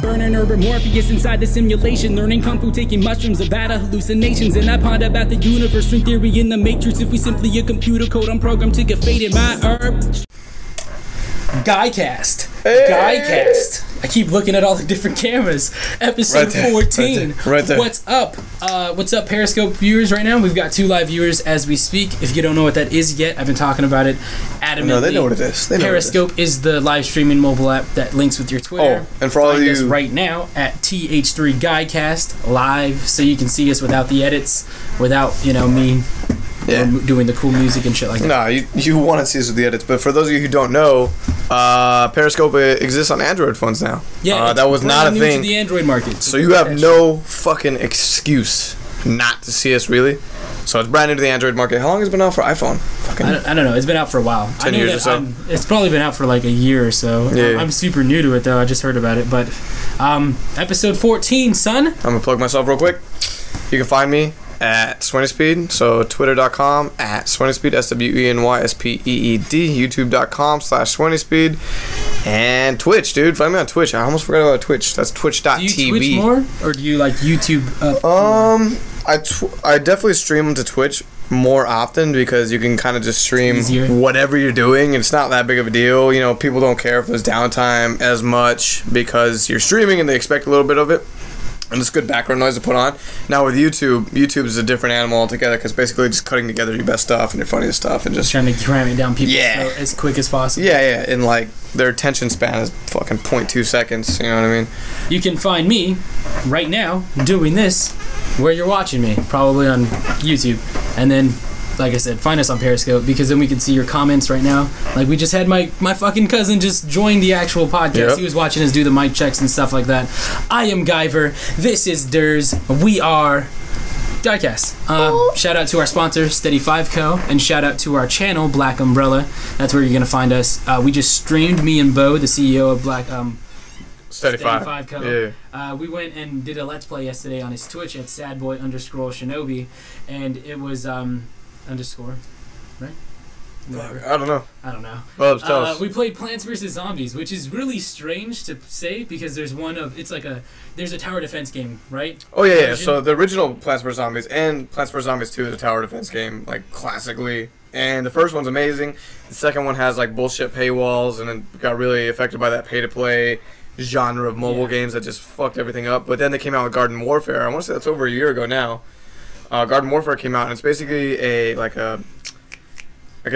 Burning urban Morpheus inside the simulation, learning kung fu, taking mushrooms, Avada hallucinations, and I ponder about the universe, string theory in the matrix. If we simply a computer code, I'm programmed to get faded. My herb. Guycast. Hey. Guycast. I keep looking at all the different cameras. Episode 14. Right there. What's up? What's up, Periscope viewers? Right now, we've got 2 live viewers as we speak. If you don't know what that is yet, I've been talking about it adamantly. No, they know what it is. Periscope is the live streaming mobile app that links with your Twitter. Oh, and for all of you us right now at Th3 Guycast live, so you can see us without the edits, without me. Yeah. Doing the cool music and shit like that. No, you want to see us with the edits, but for those of you who don't know, Periscope exists on Android phones now. Yeah, that was not a new thing. To the Android market. So you have no fucking excuse not to see us, really. So it's brand new to the Android market. How long has it been out for iPhone? I don't know. It's been out for a while. 10 years or so. It's probably been out for like a year or so. Yeah. I'm super new to it though. I just heard about it. But episode 14, son. I'm gonna plug myself real quick. You can find me at SwennySpeed, so twitter.com at SwennySpeed, SwennySpeed, youtube.com/SwennySpeed, and Twitch, dude. Find me on Twitch. I almost forgot about Twitch. That's twitch.tv. Do you Twitch more, or do you like YouTube up? I definitely stream to Twitch more often because you can kind of just stream whatever you're doing. It's not that big of a deal. You know, people don't care if there's downtime as much because you're streaming and they expect a little bit of it. And it's good background noise to put on. Now with YouTube is a different animal altogether because basically just cutting together your best stuff and your funniest stuff and just trying to cram it down people's throat as quick as possible. Yeah, and like their attention span is fucking 0.2 seconds. You know what I mean? You can find me right now doing this where you're watching me, probably on YouTube, and then, like I said, find us on Periscope because then we can see your comments right now. Like we just had my fucking cousin just join the actual podcast. Yep. He was watching us do the mic checks and stuff like that. I am GUYV3R. This is DURS. We are Guycast. Shout out to our sponsor, Th3 Co. And shout out to our channel, Black Umbrella. That's where you're going to find us. We just streamed, me and Bo, the CEO of Th3 Co. Yeah. We went and did a Let's Play yesterday on his Twitch at sadboy_shinobi. And it was... underscore, right? I don't know. Well, tell us. We played Plants vs. Zombies, which is really strange to say because there's there's a tower defense game, right? Oh yeah. So the original Plants vs. Zombies and Plants vs. Zombies 2 is a tower defense game, like classically. And the first one's amazing. The second one has like bullshit paywalls, and it got really affected by that pay-to-play genre of mobile games that just fucked everything up. But then they came out with Garden Warfare. I want to say that's over a year ago now. Garden Warfare came out, and it's basically a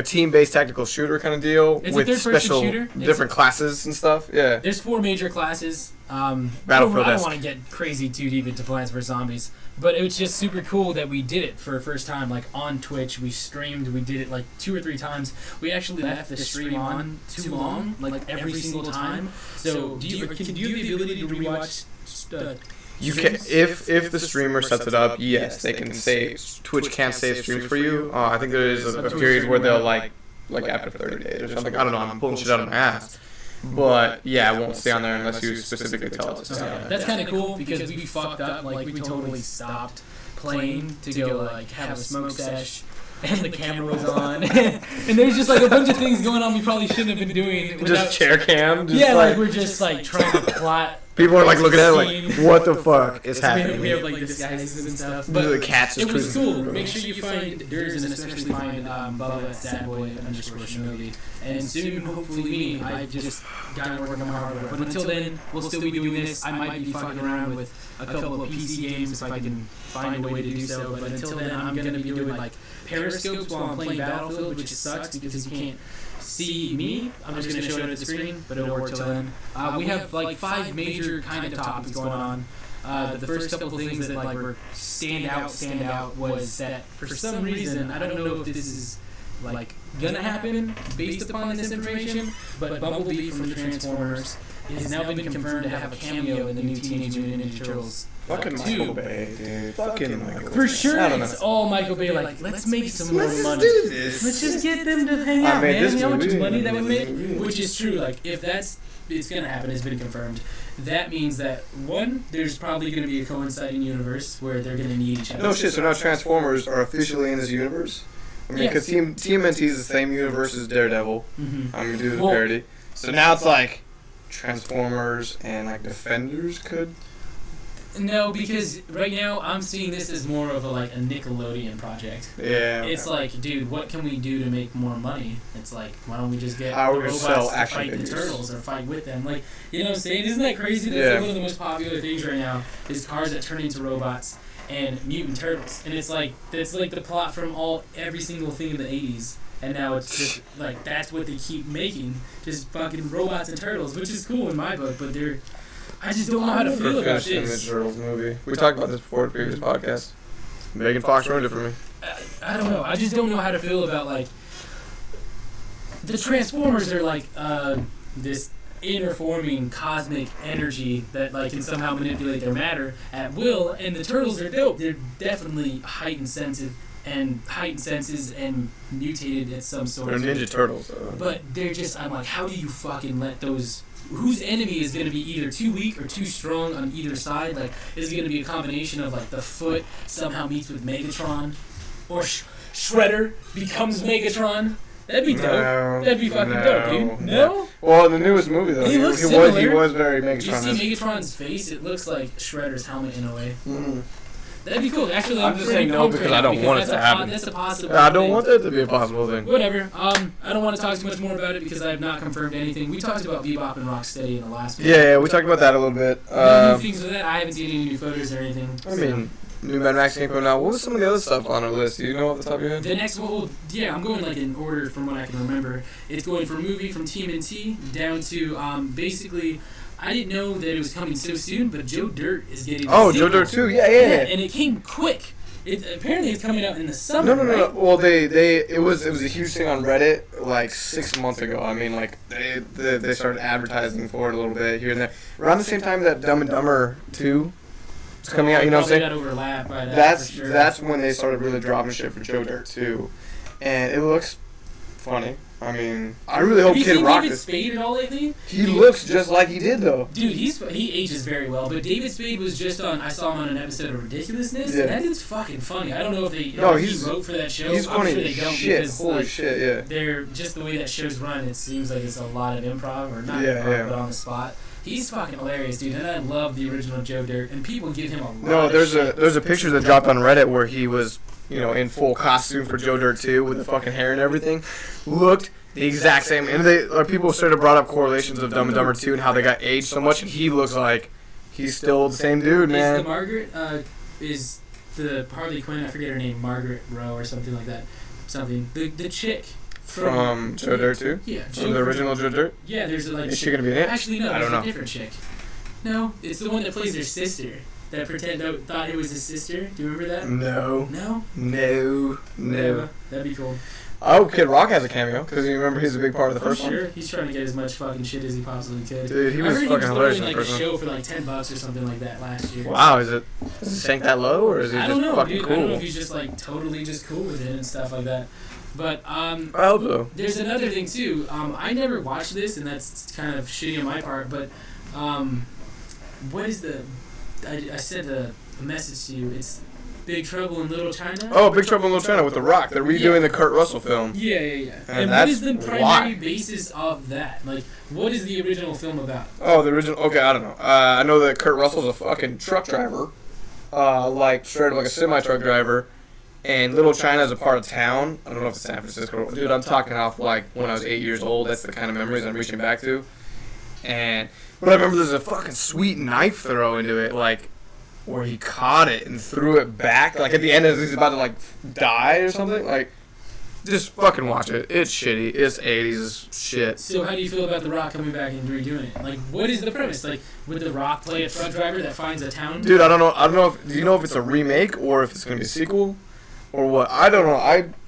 team-based tactical shooter kind of deal with special different classes and stuff. Yeah. There's 4 major classes. Battlefield. I don't want to get crazy too deep into Plants vs. Zombies, but it was just super cool that we did it for the first time, like on Twitch. We streamed. We did it like 2 or 3 times. We actually left the stream on too long, like every single time. So do you have the ability to rewatch? You can, if the streamer sets it up, yes, they can save. Twitch can't save streams for you. I think there is a period where they'll like after 30 days or something. I don't know. I'm pulling shit out of my ass. But yeah, it won't stay on there unless you specifically tell it to stay on there. That's kind of cool because we fucked up. Like we totally stopped playing to go like have a smoke sesh. And the camera was on, and there's just like a bunch of things going on we probably shouldn't have been doing. Just chair cam. Like we're just like trying to plot. People are like looking at it like, what the fuck is happening? We have like disguises and stuff. But the cats it was cool. Make sure you find DURS and especially find Bubba at sadboy_shinobi. And soon, hopefully me. I just got working on my hardware. But until then, we'll still be doing this. I might be fucking around with a couple of PC games if I can find a way to do so. But until then, I'm going to be doing like periscopes while I'm playing Battlefield, which sucks because you can't see me. I'm just going to show it at the screen, but it'll work till then. We have like 5 major kind of topics going on. The first couple things that like were stand out was that for some reason, I don't know if this is like gonna happen based upon this information, but Bumblebee from the Transformers has now been confirmed to have a cameo in the new Teenage Mutant Ninja Turtles. Fucking Michael Bay, dude. Fucking Michael Bay. For sure, it's all Michael Bay. Like, let's make some more money. Let's do this. Let's just get them to hang out, man. You know how much money that would make? Which is true. Like, if it's gonna happen, has been confirmed. That means that, one, there's probably going to be a coinciding universe where they're going to need each other. No shit, so now Transformers are officially in this universe? I mean, because TMNT is the same universe as Daredevil. I'm going to do the parody. So now it's like, Transformers and like Defenders could? No, because right now I'm seeing this as more of a Nickelodeon project. Yeah. It's like, dude, what can we do to make more money? It's like, why don't we just get How the we robots sell to action fight figures. the turtles or fight with them? Like, you know what I'm saying? Isn't that crazy? That's Yeah. one of the most popular things right now is cars that turn into robots and mutant turtles. And it's like the plot from every single thing in the 80s. And now it's just like that's what they keep making, just fucking robots and turtles, which is cool in my book. But I just don't know how to feel about this. The Turtles movie. We talked about this before in the previous podcast. Megan Fox ruined it for me. I don't know. I just don't know how to feel about the Transformers are this interforming cosmic energy that can somehow manipulate their matter at will, and the turtles are dope. They're definitely heightened senses and mutated at some sort. They're Ninja Turtles, though. But they're just, I'm like, how do you fucking let those... Whose enemy is going to be either too weak or too strong on either side? Is it going to be a combination of, the Foot somehow meets with Megatron? Or Shredder becomes Megatron? That'd be dope. No, That'd be fucking dope, dude. No? Well, in the newest movie, though, He looks similar. He was very Did you Megatron. see Megatron's face? It looks like Shredder's helmet in a way. Mm-hmm. That'd be cool. Actually, I'm just saying no because I don't want it to happen. That's a possible I don't thing. want that to be a possible thing. Whatever. I don't want to talk too much more about it because I have not confirmed anything. We talked about Bebop and Rocksteady in the last video. Yeah, we talked about that a little bit. No new things with that. I haven't seen any new photos or anything. I mean, new Mad Max game coming out. What was some of the other stuff on our list? Do you know off the top of your head? The next one, I'm going in order from what I can remember. It's going from movie from TMNT down to basically. I didn't know that it was coming so soon, but Joe Dirt is getting. Joe Dirt 2. Yeah. And it came quick. Apparently it's coming out in the summer. No. Right? Well, it was a huge thing on Reddit 6 months ago. I mean, they started advertising for it a little bit here and there. Around the same time that Dumb and Dumber 2 is coming out, you know what I'm saying? Got overlapped by that. That's when they started really dropping shit for Joe Dirt 2, and it looks funny. I mean, I really hope Kid Rock David Spade at all lately? He looks just like he did, though. Dude, he ages very well. But David Spade was just on. I saw him on an episode of Ridiculousness. Yeah. And that dude's fucking funny. I don't know if he wrote for that show. He's funny I'm sure they as don't shit. because Holy shit, yeah. they're just the way that shows run. It seems like it's a lot of improv or not but on the spot. He's fucking hilarious, dude, and I love the original Joe Dirt. And people give him a lot. No, there's a picture that dropped on Reddit where he was, in full costume for Joe Dirt 2 with the fucking hair and everything. Looked the exact same, and people started brought up correlations of Dumb and Dumber 2 and how they got aged so much, and he looks like he's still the same dude, man. Is the Margaret, is the Harley Quinn, I forget her name, Margaret Rowe or something like that, the chick from Joe Dirt 2? Yeah. From the original Joe Dirt? Yeah, there's Is she gonna be in it? Actually, no, I don't know. a different chick. No, it's the one that plays her sister. That thought it was his sister. Do you remember that? No. No? No. That'd be cool. I hope Kid Rock has a cameo, because you remember he's a big part of the first one. Sure, he's trying to get as much fucking shit as he possibly could. Dude, he was fucking hilarious in the a first one. show for $10 or something like that last year. Wow, is it sank that low, or is he just fucking dude, cool? I don't know if he's just totally just cool with it and stuff like that. But I hope so. There's another thing too. I never watched this, and that's kind of shitty on my part. But what is I sent a message to you. It's Big Trouble in Little China. Oh, Big Trouble in Little China with The Rock. They're redoing the Kurt Russell film. Yeah. And what is the primary basis of that? What is the original film about? Oh, the original. Okay, I don't know. I know that Kurt Russell's a fucking truck driver, straight up like a semi truck driver, and Little China is a part of town. I don't know if it's San Francisco. Dude, I'm talking off when I was 8 years old. That's the kind of memories I'm reaching back to. But I remember there's a fucking sweet knife throw into it, where he caught it and threw it back, at the end as he's about to die or something. Just fucking watch it. It's shitty. It's 80s shit. So how do you feel about The Rock coming back and redoing it? What is the premise? Would The Rock play a truck driver that finds a town? Dude, I don't know. Do you know if it's a remake or if it's gonna be a sequel or what? I don't know.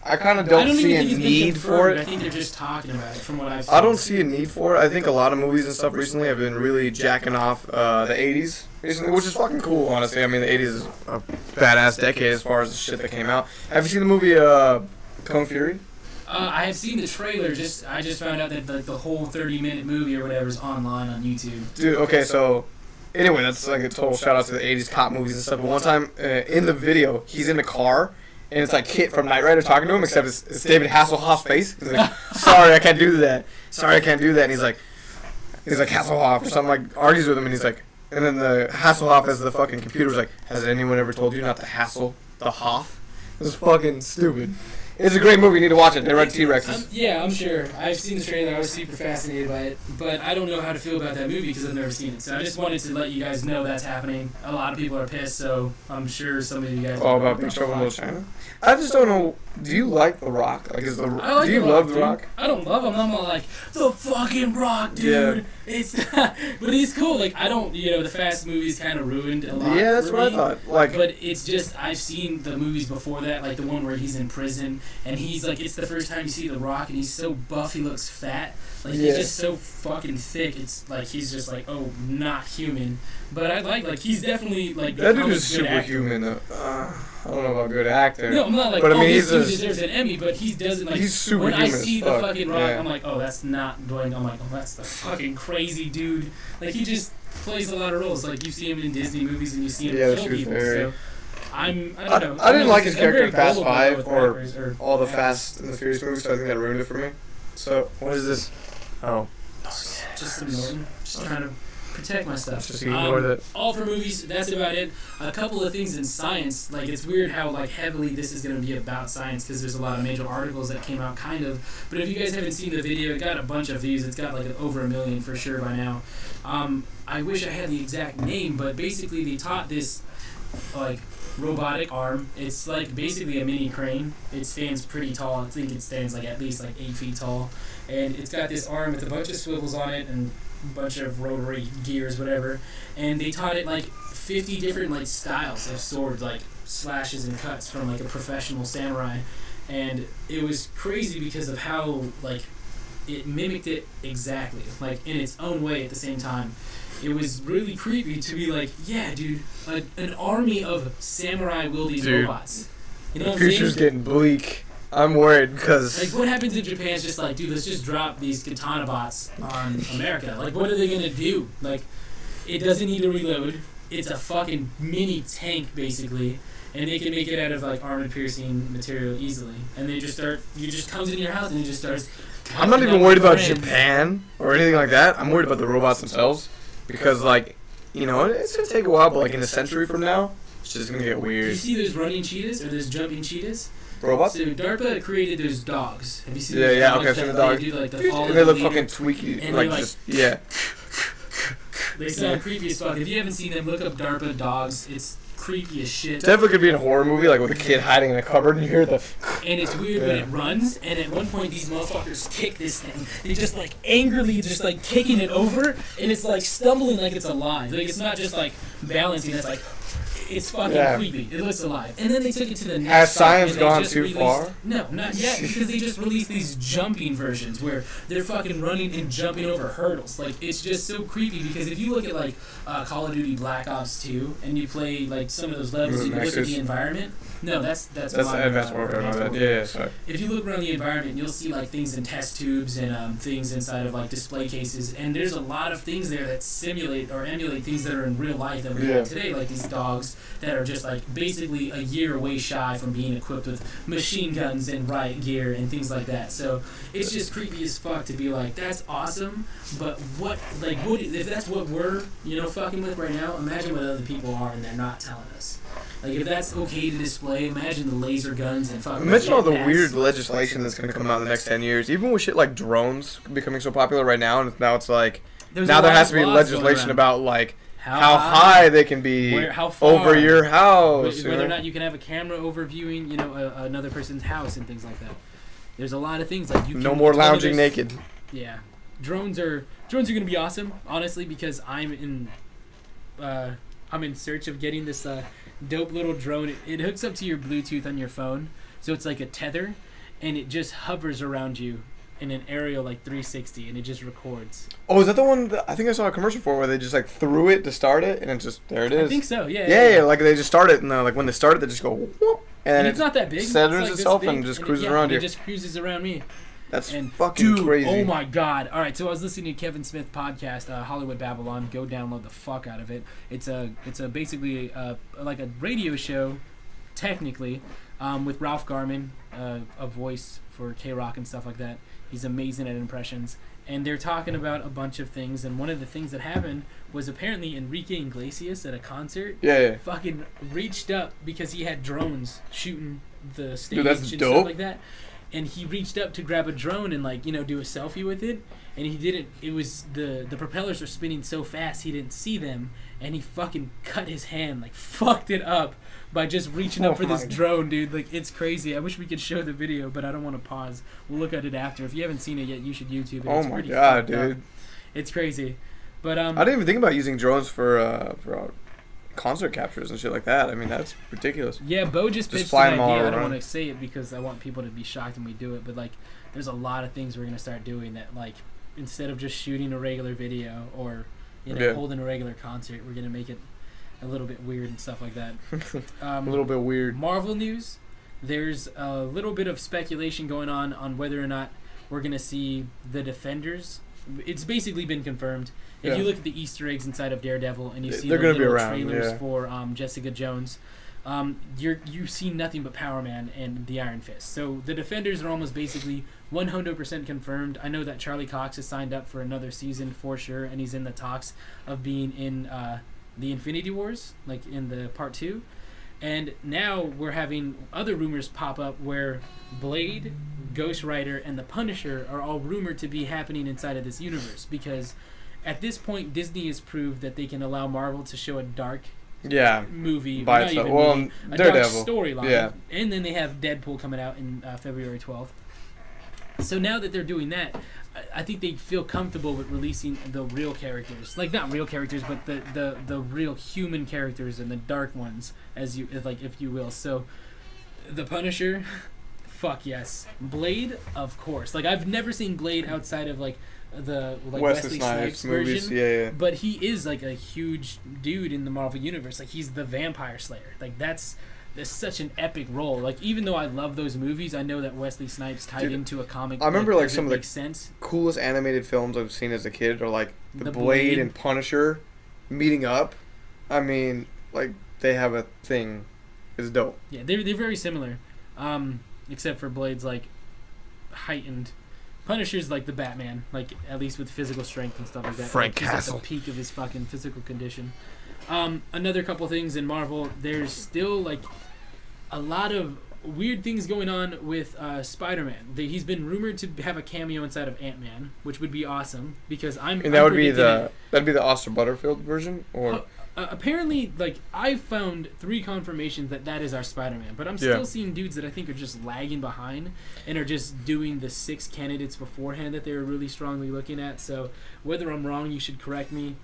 I kind of don't see a need for it. I think they're just talking about it from what I've seen. I don't see a need for it. I think a lot of movies and stuff recently have been really jacking off the 80s recently, which is fucking cool, honestly. I mean, the 80s is a badass decade as far as the shit that came out. Have you seen the movie Kung Fury? I have seen the trailer. I just found out that the whole 30-minute movie or whatever is online on YouTube. Dude, okay, so anyway, that's a total shout out to the 80s cop movies and stuff. But one time in the video, he's in the car. And it's Kit from Knight Rider talking to him, except it's David Hasselhoff's face. He's like, sorry, I can't do that. And he's like, He's like Hasselhoff or something, like argues with him, and he's like, and then the Hasselhoff as the fucking computer's like, has anyone ever told you not to hassle the Hoff? It's fucking stupid. It's a great movie. You need to watch it. They ride T-Rexes. Yeah, I'm sure. I've seen the trailer. I was super fascinated by it, but I don't know how to feel about that movie because I've never seen it. So I just wanted to let you guys know that's happening. A lot of people are pissed, so I'm sure some of you guys. All about Big Trouble in Little China. I just don't know. Do you like The Rock? Like, do you love The Rock? I don't love him. I'm not like the fucking Rock, dude. Yeah. It's not, but he's cool. Like I don't, the Fast movies kind of ruined a lot. Yeah, that's what I thought. Like, but it's just I've seen the movies before that, like the one where he's in prison and he's like, it's the first time you see The Rock and he's so buff, he looks fat. Like he's just so fucking thick. It's like he's just like, oh, not human. But I like he's definitely like that dude is superhuman. I don't know about good actor. No, I'm not like, but I mean, this dude deserves an Emmy, but he doesn't like. He's superhuman. When I see the fucking Rock, yeah. I'm like, oh, that's not Dwayne. I'm like, oh, that's the fucking crazy dude. Like he just plays a lot of roles. Like you see him in Disney movies and you see him kill people. So I don't know. I didn't like his character in Fast 5 or all the Fast and the Furious movies, so I think that ruined it for me. So what is this? Oh, just some Norton. Just trying to protect my stuff. Just ignore that. All for movies. That's about it. A couple of things in science. Like it's weird how like heavily this is going to be about science because there's a lot of major articles that came out kind of. But if you guys haven't seen the video, it got a bunch of views. It's got like over 1 million for sure by now. I wish I had the exact name, but basically they taught this like robotic arm. It's like basically a mini crane. It stands pretty tall. I think it stands like at least like 8 feet tall, and it's got this arm with a bunch of swivels on it and a bunch of rotary gears, whatever. And they taught it like 50 different like styles of sword, like slashes and cuts from like a professional samurai, and it was crazy because of how like it mimicked it exactly, like in its own way at the same time. It was really creepy to be like, yeah, dude, an army of samurai wielding robots. You know what I'm saying? The future's getting bleak. I'm worried because... Like, what happens if Japan's just like, dude, let's just drop these katana bots on America? Like, what are they going to do? Like, it doesn't need to reload. It's a fucking mini tank, basically. And they can make it out of, like, armor-piercing material easily. And they just start... You just comes in your house and it just starts... I'm not even worried about Japan or anything like that. I'm worried about the robots themselves. Because, like, you know, it's going to take a while, but, like, in a century from now, it's just going to get weird. You see those running cheetahs or those jumping cheetahs? Robots? So DARPA created those dogs. Have you seen those dogs? Okay, I've seen the dogs. They do, like, the fall and they look fucking tweaky. And like, just, yeah. They sound creepy as fuck. If you haven't seen them, look up DARPA dogs. It's creepy as shit. Definitely could be in a horror movie, like with a kid hiding in a cupboard and you hear the... And it's weird when it runs, and at one point these motherfuckers kick this thing. They just like angrily just like kicking it over, and it's like stumbling like it's alive. Like it's not just like balancing, it's like... It's fucking creepy. It looks alive. And then they took it to the next. Has science gone too far? No, not yet, because they just released these jumping versions where they're fucking running and jumping over hurdles. Like, it's just so creepy because if you look at, like, Call of Duty Black Ops 2 and you play, like, some of those levels and you look at the environment... No, that's Advanced Warfare. Yeah, sorry. If you look around the environment, you'll see, like, things in test tubes and things inside of, like, display cases. And there's a lot of things there that simulate or emulate things that are in real life that we have today, like these dogs that are just, like, basically a year away shy from being equipped with machine guns and riot gear and things like that. So it's just creepy as fuck to be like, that's awesome, but what if that's what we're, fucking with right now, imagine what other people are and they're not telling us. Like, if that's okay to display, imagine the laser guns and fucking... Imagine all the weird legislation that's going to come out in the next 10 years. Even with shit like drones becoming so popular right now, and now it's like... Now there has to be legislation about, like, how high they can be how far, over your house. Whether or not you can have a camera overviewing, another person's house and things like that. There's a lot of things like you can... No more lounging naked. Yeah. Drones are going to be awesome, honestly, because I'm in search of getting this... dope little drone. It hooks up to your Bluetooth on your phone, so it's like a tether, and it just hovers around you in an aerial like 360, and it just records. Oh, is that the one that I think I saw a commercial for where they just like threw it to start it, and it's just there it is? I think so. Yeah. Like they just start it, and like when they start it, they just go whoop, and it's not that big. Centers itself and just cruises around you. It just cruises around me. That's fucking crazy. Oh my god. Alright, so I was listening to Kevin Smith podcast, Hollywood Babylon. Go download the fuck out of it. It's basically like a radio show, technically, with Ralph Garman, a voice for K-Rock and stuff like that. He's amazing at impressions. and they're talking about a bunch of things. And one of the things that happened was apparently Enrique Iglesias at a concert, fucking reached up because he had drones shooting the stage. Dude, that's and dope. stuff like that. And he reached up to grab a drone and like, you know, do a selfie with it. And he didn't. It was the propellers were spinning so fast he didn't see them, and he fucking cut his hand, like fucked it up by just reaching up for this drone, dude. Like, it's crazy. I wish we could show the video, but I don't want to pause. We'll look at it after. If you haven't seen it yet, you should YouTube it. Oh it's my pretty god, fucked up. dude. It's crazy. But I didn't even think about using drones for concert captures and shit like that. I mean, that's ridiculous. Yeah, Bo just pitched fly an them all idea. I don't around. want to say it because I want people to be shocked when we do it. But like, there's a lot of things we're gonna start doing that, like, instead of just shooting a regular video or, you know, holding a regular concert, we're gonna make it a little bit weird and stuff like that. A little bit weird. Marvel news. There's a little bit of speculation going on whether or not we're gonna see the Defenders. It's basically been confirmed. If you look at the Easter eggs inside of Daredevil and you see the little trailers for Jessica Jones, you see nothing but Power Man and the Iron Fist. So the Defenders are almost basically 100% confirmed. I know that Charlie Cox has signed up for another season for sure, and he's in the talks of being in the Infinity Wars, like in the part 2. And now we're having other rumors pop up where Blade, Ghost Rider, and the Punisher are all rumored to be happening inside of this universe, because at this point Disney has proved that they can allow Marvel to show a dark movie, by not itself. even Well, movie, a Daredevil. dark storyline. Yeah. And then they have Deadpool coming out in February 12th. So now that they're doing that, I think they feel comfortable with releasing the real characters, like not real characters, but the real human characters and the dark ones, as you like, if you will. So, the Punisher, fuck yes. Blade, of course. Like, I've never seen Blade outside of like the Wesley Snipes movies. version. Yeah. But he is like a huge dude in the Marvel universe. Like, he's the Vampire Slayer. Like, that's such an epic role. Like, even though I love those movies, I know that Wesley Snipes tied into a comic. I remember like some of the sense. coolest animated films I've seen as a kid are like the Blade and Punisher meeting up. I mean, like, they have a thing. It's dope. Yeah, they're very similar, except for Blade's like heightened. Punisher's like the Batman, like at least with physical strength and stuff like that. Frank He's Castle. at the peak of his fucking physical condition. Another couple things in Marvel. There's still like a lot of weird things going on with Spider-Man. He's been rumored to have a cameo inside of Ant-Man, which would be awesome because And that would be the Oscar Butterfield version, or apparently, like, I found 3 confirmations that is our Spider-Man, but I'm still seeing dudes that I think are just lagging behind and are just doing the 6 candidates beforehand that they were really strongly looking at. So whether I'm wrong, you should correct me.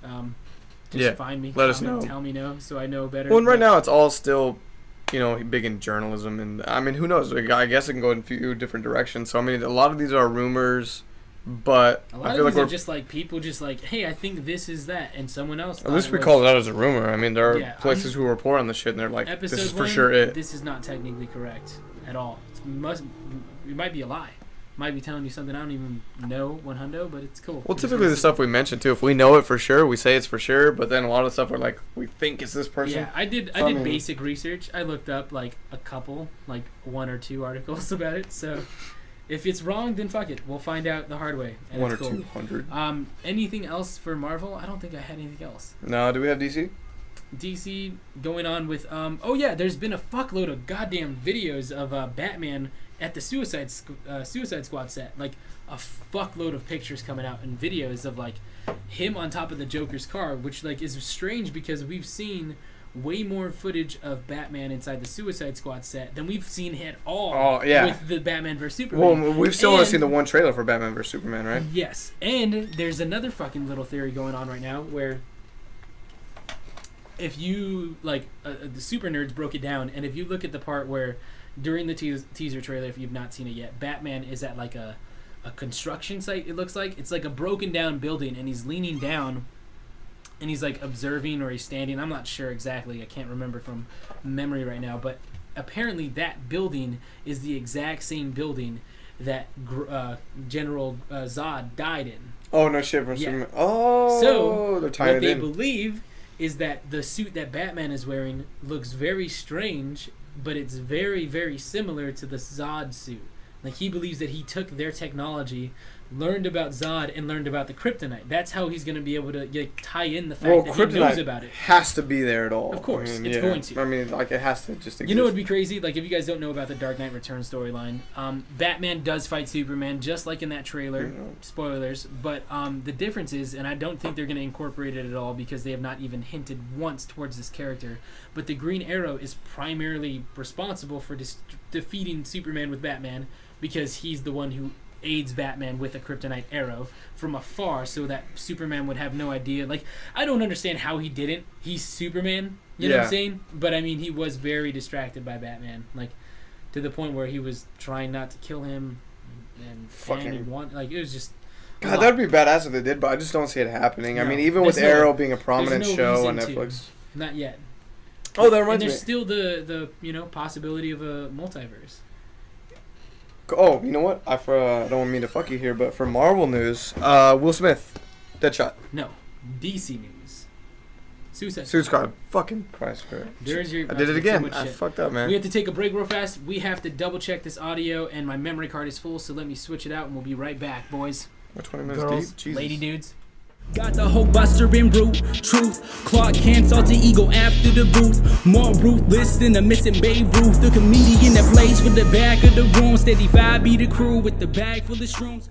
Just find me, let us know, tell me no, so I know better. Well, and right now it's all still, you know, big in journalism, and I mean, who knows? Like, I guess it can go in a few different directions. So I mean, a lot of these are rumors, but a lot I feel of these like are just like people just like, hey, I think this is that, and someone else. At least we call it out as a rumor. I mean, there are places who report on the shit, and they're like, Episode this is for 1, sure it. This is not technically correct at all. It might be a lie. Might be telling you something I don't even know 100, but it's cool. Well, typically the stuff we mention too, if we know it for sure, we say it's for sure. But then a lot of stuff are like, we think it's this person. Yeah, I did basic research. I looked up like a couple, like 1 or 2 articles about it. So if it's wrong, then fuck it. We'll find out the hard way. And 1 or cool. 200. Anything else for Marvel? I don't think I had anything else. No, do we have DC? DC going on with oh yeah, there's been a fuckload of goddamn videos of Batman at the Suicide Squad set. Like a fuckload of pictures coming out and videos of like him on top of the Joker's car, which like is strange because we've seen way more footage of Batman inside the Suicide Squad set than we've seen at all with the Batman vs Superman. Well, we've still only seen the one trailer for Batman vs Superman, right? Yes, and there's another fucking little theory going on right now where if you like the super nerds broke it down, and if you look at the part where during the teaser trailer, if you've not seen it yet, Batman is at like a construction site. It looks like it's like a broken down building, and he's leaning down and he's like observing, or he's standing, I'm not sure exactly, I can't remember from memory right now, but apparently that building is the exact same building that General Zod died in. Oh, no shit, from Superman. Oh, so they're tying what it they in. believe is that the suit that Batman is wearing looks very strange, but it's very, very similar to the Zod suit. Like, he believes that he took their technology, learned about Zod and learned about the kryptonite. That's how he's going to be able to tie in the fact that he knows about it. Has to be there at all. Of course, I mean, it's going to. I mean, like, it has to just exist. You know what would be crazy? Like, if you guys don't know about the Dark Knight Returns storyline, Batman does fight Superman, just like in that trailer. Spoilers. But the difference is, and I don't think they're going to incorporate it at all because they have not even hinted once towards this character, but the Green Arrow is primarily responsible for defeating Superman with Batman because he's the one who aids Batman with a kryptonite arrow from afar so that Superman would have no idea. Like, I don't understand how he didn't. He's Superman, you know what I'm saying? But, I mean, he was very distracted by Batman, like, to the point where he was trying not to kill him and fucking like, it was just... God, that would be badass if they did, but I just don't see it happening. No, I mean, even with Arrow being a prominent show on Netflix. Not yet. Oh, that reminds me. And there's still the you know, possibility of a multiverse. Oh, you know what? I don't want me to fuck you here, but for Marvel news, Will Smith, Deadshot. No, DC news. Suicide Squad. Fucking Christ, bro. I did it again. I fucked up, man. We have to take a break real fast. We have to double check this audio, and my memory card is full, so let me switch it out, and we'll be right back, boys. We're 20 minutes Girls, deep. Jesus. lady dudes. Got the whole Buster in brute truth. Clark Kent's alter ego after the booth. More ruthless than the missing Babe Ruth. The comedian that plays for the back of the room. Steady 5 be the crew with the bag full of shrooms.